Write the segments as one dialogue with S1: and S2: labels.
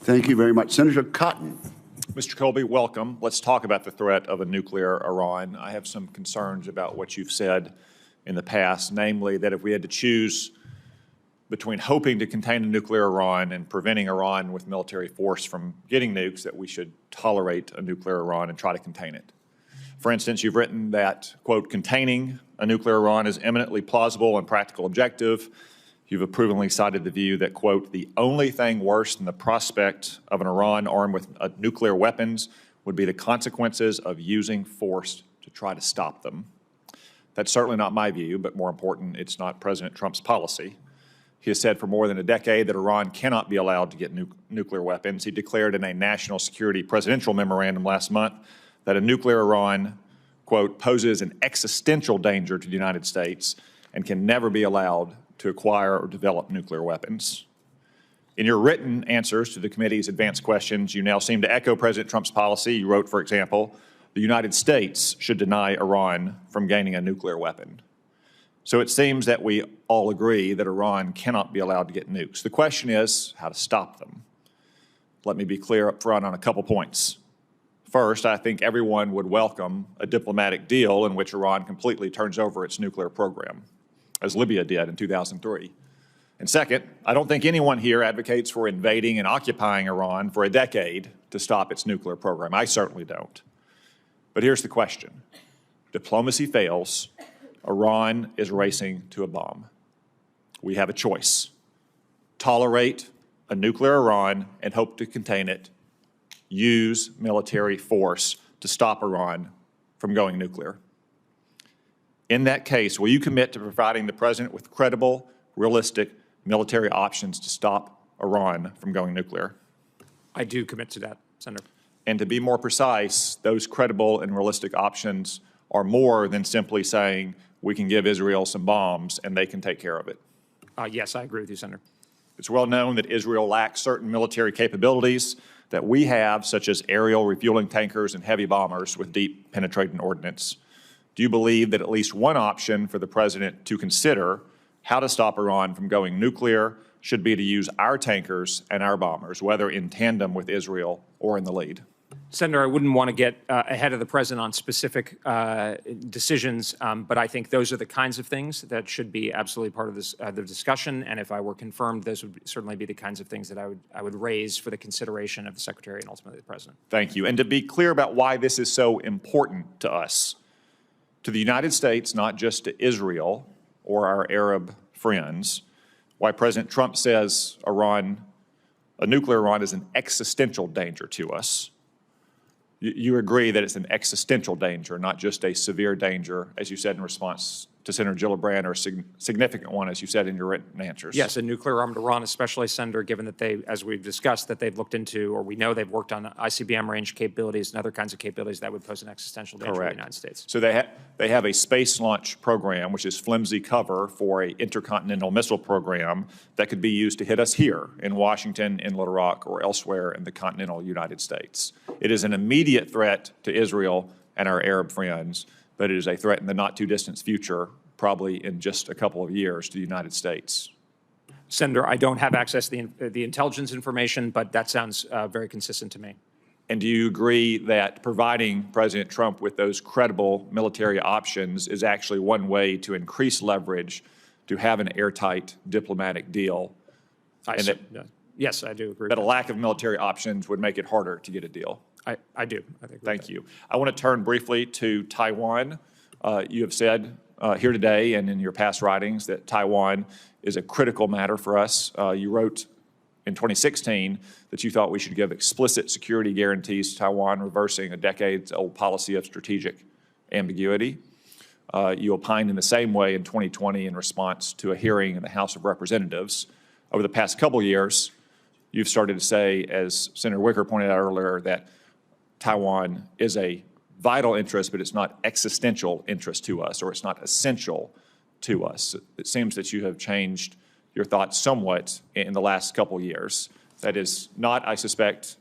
S1: Thank you very much. Senator Cotton.
S2: Mr. Colby, welcome. Let's talk about the threat of a nuclear Iran. I have some concerns about what you've said in the past, namely that if we had to choose between hoping to contain a nuclear Iran and preventing Iran with military force from getting nukes, that we should tolerate a nuclear Iran and try to contain it. For instance, you've written that, quote, containing a nuclear Iran is eminently plausible and practical objective. You've approvingly cited the view that, quote, the only thing worse than the prospect of an Iran armed with nuclear weapons would be the consequences of using force to try to stop them. That's certainly not my view, but more important, it's not President Trump's policy. He has said for more than a decade that Iran cannot be allowed to get nuclear weapons. He declared in a national security presidential memorandum last month that a nuclear Iran, quote, poses an existential danger to the United States and can never be allowed to acquire or develop nuclear weapons. In your written answers to the committee's advanced questions, you now seem to echo President Trump's policy. You wrote, for example, the United States should deny Iran from gaining a nuclear weapon. So it seems that we all agree that Iran cannot be allowed to get nukes. The question is how to stop them. Let me be clear up front on a couple points. First, I think everyone would welcome a diplomatic deal in which Iran completely turns over its nuclear program, as Libya did in 2003. And second, I don't think anyone here advocates for invading and occupying Iran for a decade to stop its nuclear program. I certainly don't. But here's the question. Diplomacy fails. Iran is racing to a bomb. We have a choice. Tolerate a nuclear Iran and hope to contain it. Use military force to stop Iran from going nuclear. In that case, will you commit to providing the President with credible, realistic military options to stop Iran from going nuclear?
S3: I do commit to that, Senator.
S2: And to be more precise, those credible and realistic options are more than simply saying we can give Israel some bombs and they can take care of it.
S3: Yes, I agree with you, Senator.
S2: It's well known that Israel lacks certain military capabilities that we have, such as aerial refueling tankers and heavy bombers with deep penetrating ordnance. Do you believe that at least one option for the President to consider how to stop Iran from going nuclear should be to use our tankers and our bombers, whether in tandem with Israel or in the lead?
S3: Senator, I wouldn't want to get ahead of the President on specific decisions, but I think those are the kinds of things that should be absolutely part of this, the discussion. And if I were confirmed, those would certainly be the kinds of things that I would raise for the consideration of the Secretary and ultimately the President.
S2: Thank you. And to be clear about why this is so important to us, to the United States, not just to Israel or our Arab friends, why President Trump says Iran, a nuclear Iran, is an existential danger to us. You agree that it's an existential danger, not just a severe danger, as you said in response to Senator Gillibrand, or a significant one, as you said in your written answers.
S3: Yes, a nuclear armed Iran, especially, Senator, given that they, as we've discussed, that they've looked into, or we know they've worked on ICBM range capabilities and other kinds of capabilities that would pose an existential danger to the United States.
S2: So they have a space launch program, which is flimsy cover for an intercontinental missile program that could be used to hit us here in Washington, in Little Rock, or elsewhere in the continental United States. It is an immediate threat to Israel and our Arab friends, but it is a threat in the not-too-distant future, probably in just a couple of years, to the United States.
S3: Senator, I don't have access to the intelligence information, but that sounds very consistent to me.
S2: And do you agree that providing President Trump with those credible military options is actually one way to increase leverage to have an airtight diplomatic deal?
S3: Yes, I do agree.
S2: That a lack of military options would make it harder to get a deal?
S3: I do.
S2: Thank you. I want to turn briefly to Taiwan. You have said here today and in your past writings that Taiwan is a critical matter for us. You wrote in 2016 that you thought we should give explicit security guarantees to Taiwan, reversing a decades-old policy of strategic ambiguity. You opined in the same way in 2020 in response to a hearing in the House of Representatives. Over the past couple years, you've started to say, as Senator Wicker pointed out earlier, that Taiwan is a vital interest, but it's not existential interest to us, or it's not essential to us. It seems that you have changed your thoughts somewhat in the last couple years. That is not, I suspect,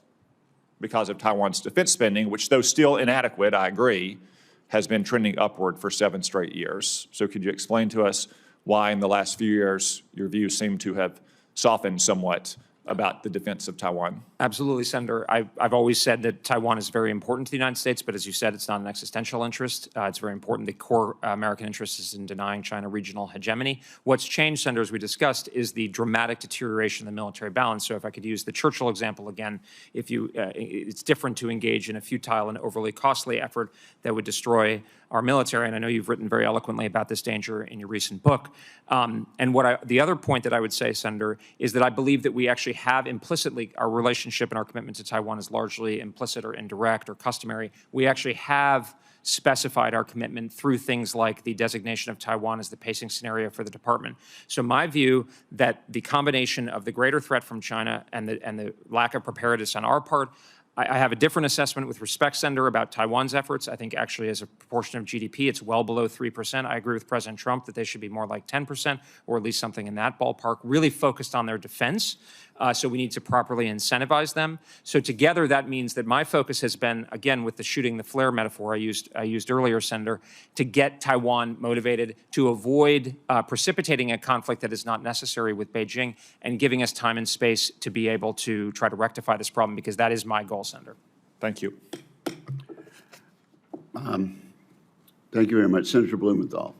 S2: because of Taiwan's defense spending, which, though still inadequate, I agree, has been trending upward for 7 straight years. So could you explain to us why in the last few years your views seem to have softened somewhat about the defense of Taiwan?
S3: Absolutely, Senator. I've always said that Taiwan is very important to the United States, but as you said, it's not an existential interest. It's very important. The core American interest is in denying China regional hegemony. What's changed, Senator, as we discussed, is the dramatic deterioration of the military balance. So if I could use the Churchill example again, it's different to engage in a futile and overly costly effort that would destroy our military, and I know you've written very eloquently about this danger in your recent book. The other point that I would say, Senator, is that I believe that we actually have implicitly, our relationship and our commitment to Taiwan is largely implicit or indirect or customary. We actually have specified our commitment through things like the designation of Taiwan as the pacing scenario for the department. So my view that the combination of the greater threat from China and the lack of preparedness on our part, I have a different assessment with respect, Senator, about Taiwan's efforts. I think actually as a proportion of GDP, it's well below 3%. I agree with President Trump that they should be more like 10%, or at least something in that ballpark, really focused on their defense. So we need to properly incentivize them. So together, that means that my focus has been, again, with the shooting the flare metaphor I used earlier, Senator, to get Taiwan motivated, to avoid precipitating a conflict that is not necessary with Beijing, and giving us time and space to be able to try to rectify this problem, because that is my goal, Senator.
S2: Thank you.
S1: Thank you very much. Senator Blumenthal.